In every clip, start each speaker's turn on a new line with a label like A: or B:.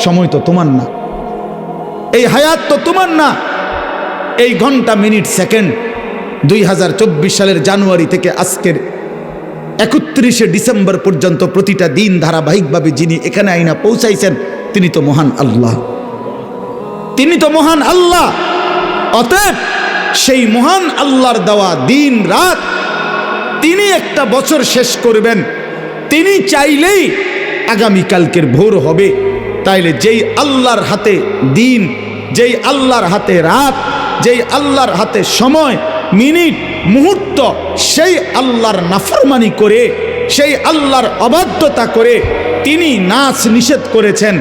A: সময় তো তোমার না, এই হায়াত তো তোমার না। এই ঘন্টা মিনিট সেকেন্ড 2024 সালের জানুয়ারি থেকে আজকের 31শে ডিসেম্বর পর্যন্ত প্রতিটা দিন ধারাবাহিকভাবে যিনি এখানে আইনা পৌঁছাইছেন তিনি তো মহান আল্লাহ, তিনি তো মহান আল্লাহ। অতএব সেই মহান আল্লাহর দেওয়া দিন রাত, তিনি একটা বছর শেষ করবেন, তিনি চাইলেই আগামীকালকের ভোর হবে। তাইলে যেই আল্লাহর হাতে দিন, যেই আল্লাহর হাতে রাত, যেই আল্লাহর হাতে সময়, মিনিট, মুহূর্ত, সেই আল্লাহর নাফরমানি করে, সেই আল্লাহর অবাধ্যতা করে তিনি নাচ নিষেধ করেছেন,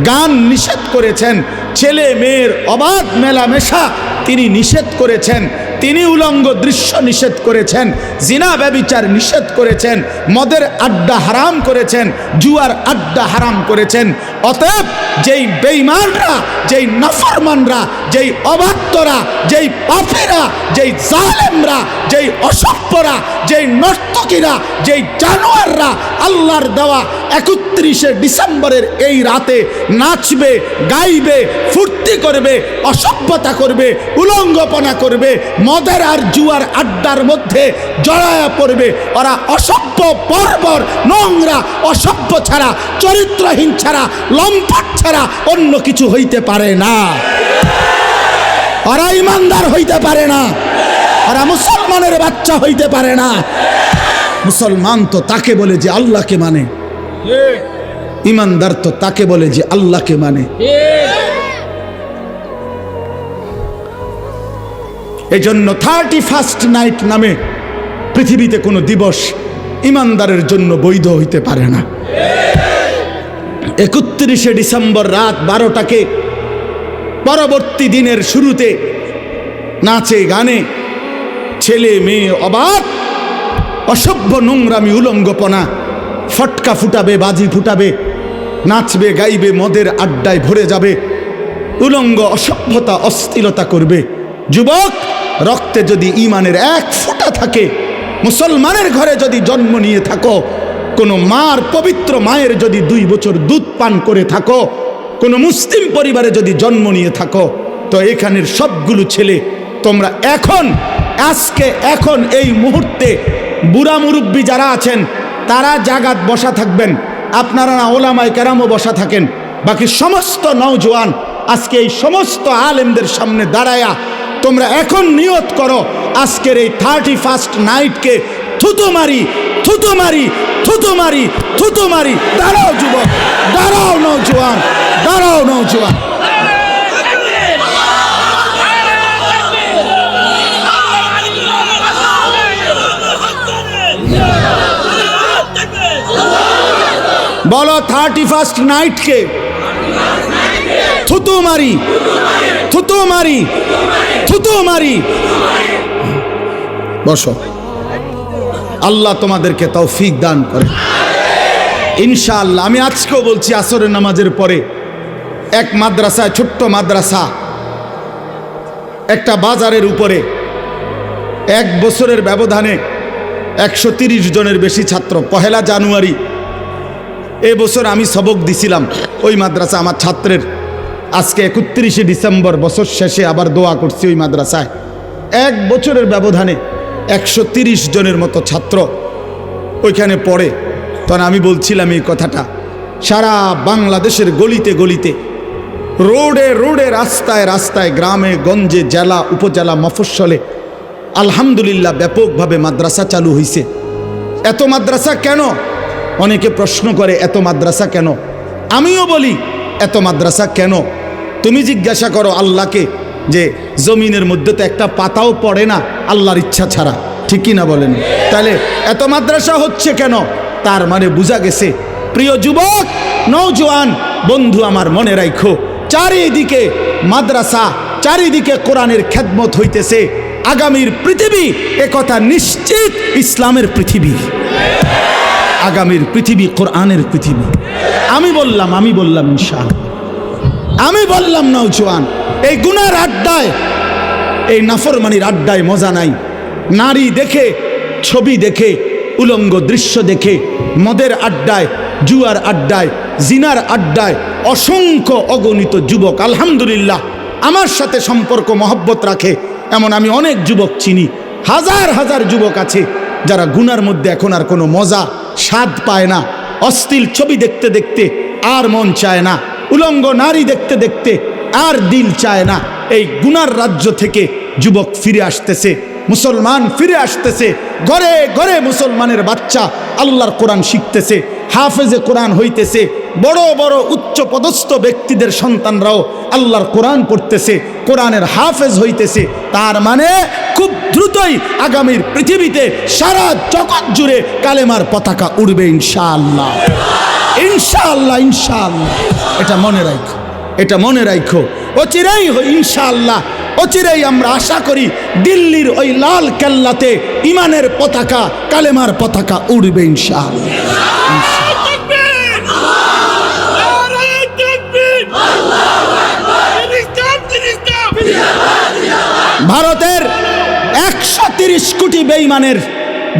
A: গান নিষেধ করেছেন, ছেলে মেয়ের অবাধ মেলামেশা তিনি নিষেধ করেছেন, তিনি উলঙ্গ দৃশ্য নিষেধ করেছেন, জিনা ব্যভিচার নিষেধ করেছেন, মদের আড্ডা হারাম করেছেন, জুয়ার আড্ডা হারাম করেছেন। অতএব যেই বেঈমানরা, যেই নাফরমানরা, যেই অবাধ্যরা, যেই পাপীরা, যেই জালেমরা, যেই অসভ্যরা, যেই নর্তকীরা, যেই জানোয়াররা আল্লাহর দেওয়া 31শে ডিসেম্বরের এই রাতে নাচবে, গাইবে, ফুর্তি করবে, অসভ্যতা করবে, উলঙ্গপনা করবে, মদের আর জুয়ার আড্ডার মধ্যে জড়ায়া পড়বে, ওরা অসভ্য, বর্বর, নোংরা, অসভ্য ছাড়া, চরিত্রহীন ছাড়া, লম্পট ছাড়া অন্য কিছু হইতে পারে না। ওরা ইমানদার হইতে পারে না, ওরা মুসলমানের বাচ্চা হইতে পারে না। মুসলমান তো তাকে বলে যে আল্লাহকে মানে, ইমানদার তো তাকে বলে যে আল্লাহকে মানে। এই জন্য 31st নাইট নামে পৃথিবীতে কোনো দিবস ইমানদারের জন্য বৈধ হইতে পারে না। 31শে ডিসেম্বর রাত 12টাকে পরবর্তী দিনের শুরুতে নাচে গানে ছেলে মেয়ে অবাক, অসভ্য, নোংরামি, উলঙ্গপনা, ফটকা ফুটাবে, বাজি ফুটাবে, নাচবে, গাইবে, মদের আড্ডায় ভরে যাবে, উলঙ্গ, অসভ্যতা, অশ্লীলতা করবে। যুবক, রক্তে যদি ঈমানের এক ফোঁটা থাকে, মুসলমানের ঘরে যদি জন্ম নিয়ে থাকো, কোনো মার, পবিত্র মায়ের যদি 2 বছর দুধ পান করে থাকো, কোনো মুসলিম পরিবারে যদি জন্ম নিয়ে থাকো, তো এখানের সবগুলো ছেলে তোমরা এখন এই মুহূর্তে বুড়া মুরব্বী যারা আছেন তারা জাগাত বসা থাকবেন, আপনারা না ওলামায়ে কেরামও বসা থাকেন। বাকি সমস্ত নওজোয়ান আজকে এই সমস্ত আলেমদের সামনে দাঁড়ায়া তোমরা এখন নিয়ত করো, আজকের এই 31st নাইটকে থুতু মারি, থুতু মারি, থুতু মারি, থুতু মারি। দাঁড়াও যুবক, দাঁড়াও নওজোয়ান, দাঁড়াও নওজোয়ান। বলো 31st নাইটকে থুতু মারি, থুতু মারি, থুতু মারি। বসো, আল্লাহ তোমাদেরকে তৌফিক দান করে ইনশাআল্লাহ। আমি আজকেও বলছি, আসরের নামাজের পরে এক মাদ্রাসায়, ছোট্ট মাদ্রাসা, একটা বাজারের উপরে 1 বছরের ব্যবধানে 130 জনের বেশি ছাত্র। 1 জানুয়ারি এবছর আমি সবক দিছিলাম ওই মাদ্রাসা আমার ছাত্রের। আজকে 31শে ডিসেম্বর, বছর শেষে আবার দোয়া করছি ওই মাদ্রাসায়। 1 বছরের ব্যবধানে 130 জনের মতো ছাত্র ওইখানে পড়ে। তখন আমি বলছিলাম এই কথাটা, সারা বাংলাদেশের গলিতে গলিতে, রোডে রোডে, রাস্তায় রাস্তায়, গ্রামে গঞ্জে, জেলা উপজেলা মফস্বলে আলহামদুলিল্লাহ ব্যাপকভাবে মাদ্রাসা চালু হয়েছে। এত মাদ্রাসা কেন? অনেকে প্রশ্ন করে এত মাদ্রাসা কেন? আমিও বলি এত মাদ্রাসা কেন? তুমি জিজ্ঞাসা করো আল্লাহকে যে জমিনের মধ্যে তো একটা পাতাও পড়ে না আল্লাহর ইচ্ছা ছাড়া, ঠিক কি না বলেন? তাহলে এত মাদ্রাসা হচ্ছে কেন? তার মানে বোঝা গেছে, প্রিয় যুবক, নওজোয়ান বন্ধু আমার, মনে রাখো, চারিদিকে মাদ্রাসা, চারিদিকে কোরআনের খেদমত হইতেছে। আগামীর পৃথিবী, একথা নিশ্চিত, ইসলামের পৃথিবী। আগামীর পৃথিবী কোরআনের পৃথিবী। আমি বললাম ইনশাআল্লাহ, আমি বললাম নওজোয়ান, এই গুনার আড্ডায়, এই নাফরমানির আড্ডায় মজা নাই। নারী দেখে, ছবি দেখে, উলঙ্গ দৃশ্য দেখে, মদের আড্ডায়, জুয়ার আড্ডায়, জিনার আড্ডায় অসংখ্য অগণিত যুবক আলহামদুলিল্লাহ আমার সাথে সম্পর্ক মহব্বত রাখে, এমন আমি অনেক যুবক চিনি। হাজার হাজার যুবক আছে যারা গুনার মধ্যে এখন আর কোনো মজা স্বাদ পায় না। অশ্লীল ছবি দেখতে দেখতে আর মন চায় না, উলঙ্গ নারী দেখতে দেখতে আর দিল চায় না। এই গুনার রাজ্য থেকে যুবক ফিরে আসতেছে, মুসলমান ফিরে আসতেছে। ঘরে ঘরে মুসলমানের বাচ্চা আল্লাহর কোরআন শিখতেছে, হাফেজে কোরআন হইতেছে। বড় বড় উচ্চ পদস্থ ব্যক্তিদের সন্তানরাও আল্লাহর কোরআন পড়তেছে, কোরআনের হাফেজ হইতেছে। তার মানে খুব দ্রুতই আগামীর পৃথিবীতে সারা জগৎ জুড়ে কালেমার পতাকা উড়বে ইনশাআল্লাহ, ইনশাআল্লাহ, ইনশাআল্লাহ। এটা মনে রাখো, এটা মনে রাখো। অচিরেই ইনশাআল্লাহ, অচিরেই আমরা আশা করি দিল্লির ওই লাল কেল্লাতে ইমানের পতাকা, কালেমার পতাকা উড়বে ইনশাআল্লাহ। ভারতের 130 কোটি বেঈমানের,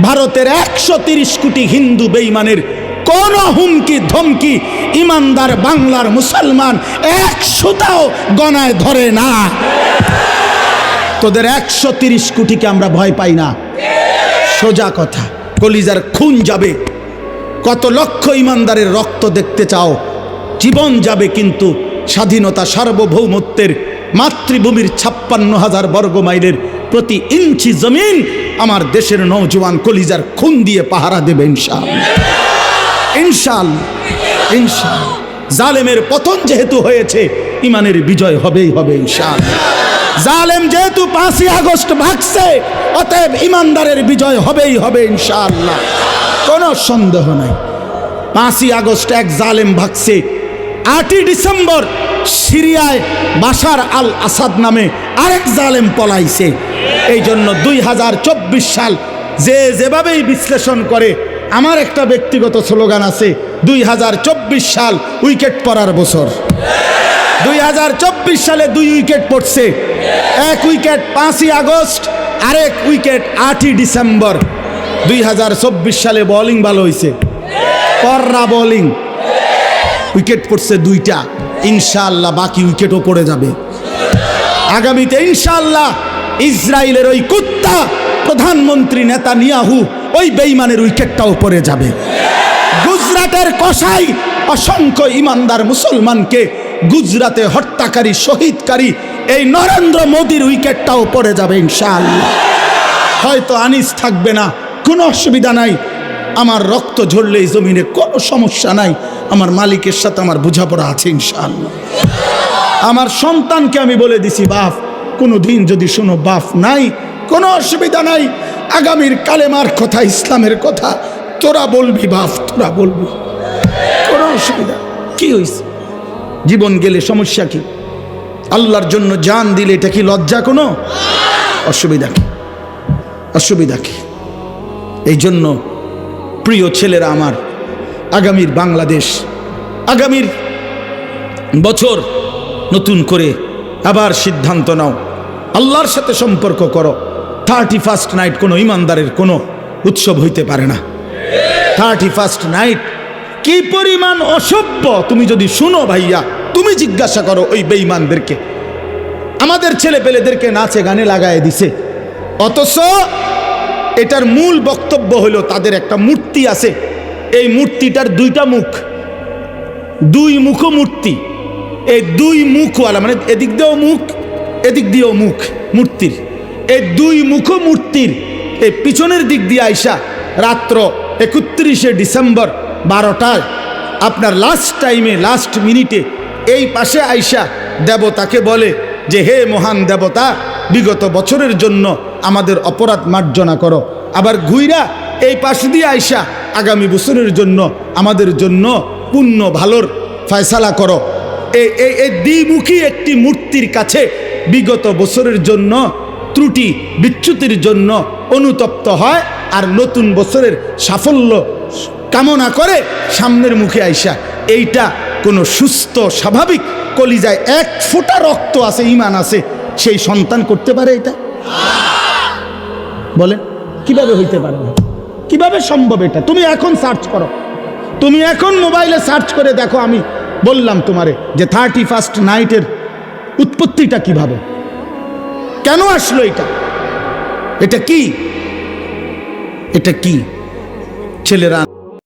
A: ভারতের 130 কোটি হিন্দু বেঈমানের কোন হুমকি ধমকি ইমানদার বাংলার মুসলমান 100টাও গণায় ধরে না। তোদের 130 কোটিকে আমরা ভয় পাই না, সোজা কথা। কলিজার খুন যাবে, কত লক্ষ ইমানদারের রক্ত দেখতে চাও? জীবন যাবে, কিন্তু স্বাধীনতা সার্বভৌমত্বের মাতৃভূমির 56,000 বর্গ মাইলের প্রতি ইঞ্চি জমিন আমার দেশের নওজোয়ান কলিজার খুন দিয়ে পাহারা দেবে ইনশাআল্লাহ, ইনশাআল্লাহ, ইনশাআল্লাহ। জালেমের পতন যেহেতু হয়েছে, ইমানের বিজয় হবেই হবে ইনশাআল্লাহ। জালেম যেহেতু 5ই আগস্ট ভাগছে, অতএব ইমানদারের বিজয় হবেই হবে ইনশাআল্লাহ, কোনো সন্দেহ নাই। 5ই আগস্ট এক জালেম ভাগছে, 8ই ডিসেম্বর সিরিয়ায় বাশার আল আসাদ নামে আরেক জালেম পলাইছে। এই জন্য 2024 সাল যে যেভাবেই বিশ্লেষণ করে, আমার একটা ব্যক্তিগত স্লোগান আছে, 2024 সাল উইকেট পড়ার বছর। 2024 সালে 2 উইকেট পড়ছে, এক উইকেট 5ই আগস্ট, আরেক উইকেট 8ই ডিসেম্বর। 2024 সালে বোলিং ভালো হয়েছে, কররা বোলিং, উইকেট পড়ছে 2টা। ইনশাআল্লাহ বাকি উইকেটও পড়ে যাবে আগামীতে ইনশাআল্লাহ। ইসরায়েলের ওই কুত্তা প্রধানমন্ত্রী নেতানিয়াহু, ওই বেঈমানের উইকেটটাও পড়ে যাবে। গুজরাটের কসাই অসংখ্য ইমানদার মুসলমানকে গুজরাতে হত্যাকারী, শহীদকারী এই নরেন্দ্র মোদীর উইকেটটাও পড়ে যাবে ইনশাআল্লাহ। হয়তো আনিস থাকবে না, কোনো অসুবিধা নাই। আমার রক্ত ঝরলে এই জমিনে কোনো সমস্যা নাই, আমার মালিকের সাথে আমার বোঝাপড়া আছে ইনশাআল্লাহ। আমার সন্তানকে আমি বলে দিছি, বাপ কোনো দিন যদি শোনো বাপ নাই, কোনো অসুবিধা নাই। আগামীর কালেমার কথা, ইসলামের কথা তোরা বলবি বাপ, তোরা বলবি, কোনো অসুবিধা। কি হয়েছে? জীবন গেলে সমস্যা কি? আল্লাহর জন্য জান দিলে এটা কি লজ্জা? কোনো অসুবিধা কি? অসুবিধা কি? এই জন্য প্রিয় ছেলেরা আমার, আগামীর বাংলাদেশ, আগামীর বছর নতুন করে আবার সিদ্ধান্ত নাও, আল্লাহর সাথে সম্পর্ক করো। 31st নাইট কোনো ইমানদারের কোনো উৎসব হইতে পারে না। 31st নাইট কি পরিমাণ অসভ্য তুমি যদি শুনো ভাইয়া, তুমি জিজ্ঞাসা করো ওই বেঈমানদেরকে। আমাদের ছেলে পেলেদেরকে নাচে গানে লাগায় দিছে, অথচ এটার মূল বক্তব্য হলো তাদের একটা মূর্তি আছে, এই মূর্তিটার 2টা মুখ, 2 মুখ মূর্তি। এই 2 মুখওয়ালা, মানে এদিক দিয়েও মুখ, এদিক দিয়েও মুখ মূর্তির। এই 2 মুখ মূর্তির এই পিছনের দিক দিয়ে আইসা রাত্র 31শে ডিসেম্বর 12টায় আপনার লাস্ট টাইমে, লাস্ট মিনিটে এই পাশে আইসা দেবতাকে বলে যে হে মহান দেবতা, বিগত বছরের জন্য আমাদের অপরাধ মার্জনা করো। আবার ঘুইরা এই পাশ দিয়ে আইসা আগামী বছরের জন্য আমাদের জন্য পুণ্য ভালোর ফয়সালা করো। এই দ্বিমুখী একটি মূর্তির কাছে বিগত বছরের জন্য ত্রুটি বিচ্যুতির জন্য অনুতপ্ত হয়, আর নতুন বছরের সাফল্য কামনা করে সামনের মুখে আইসা। এইটা কোনো সুস্থ স্বাভাবিক কলিজায় 1 ফোঁটা রক্ত আছে, ঈমান আছে, সেই সন্তান করতে পারে এটা? বলেন কিভাবে হইতে পারে? কিভাবে সম্ভব এটা? তুমি এখন সার্চ করো, তুমি এখন মোবাইলে সার্চ করে দেখো, আমি বললাম তোমারে যে 31st নাইটের উৎপত্তিটা কিভাবে, কেন আসলো এটা, এটা কি, এটা কি ছেলেরা